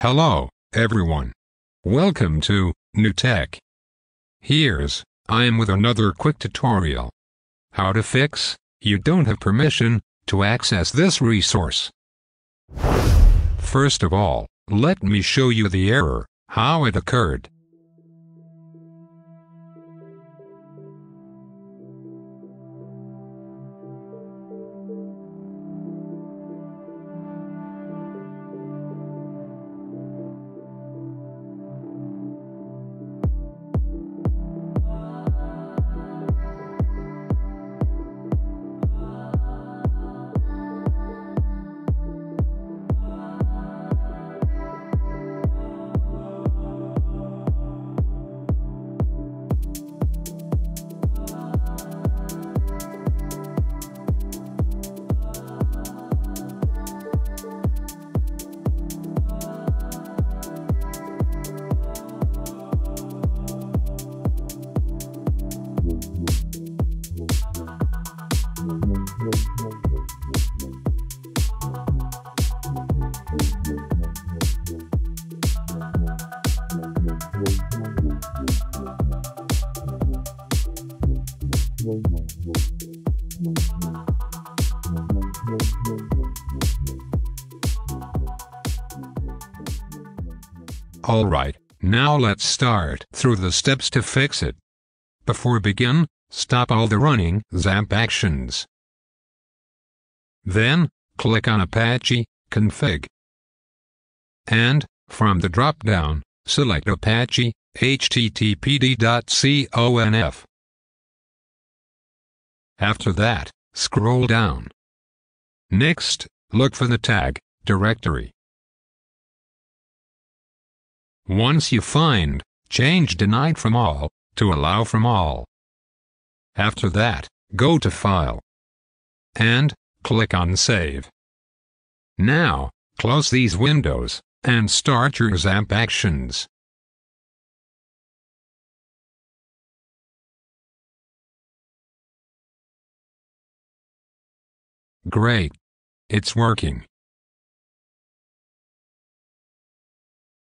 Hello, everyone. Welcome to New Tech. I am with another quick tutorial. How to fix, you don't have permission to access this resource. First of all, let me show you the error, how it occurred. Alright, now let's start through the steps to fix it. Before begin, stop all the running XAMPP actions. Then, click on Apache Config. And, from the drop-down, select Apache httpd.conf. After that, scroll down. Next, look for the tag directory. Once you find, change Denied from All to Allow from All. After that, go to File and click on Save. Now, close these windows and start your XAMPP actions. Great. It's working.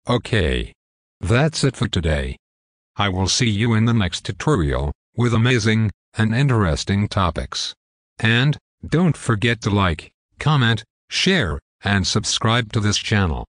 Okay. That's it for today. I will see you in the next tutorial, with amazing and interesting topics. And, don't forget to like, comment, share, and subscribe to this channel.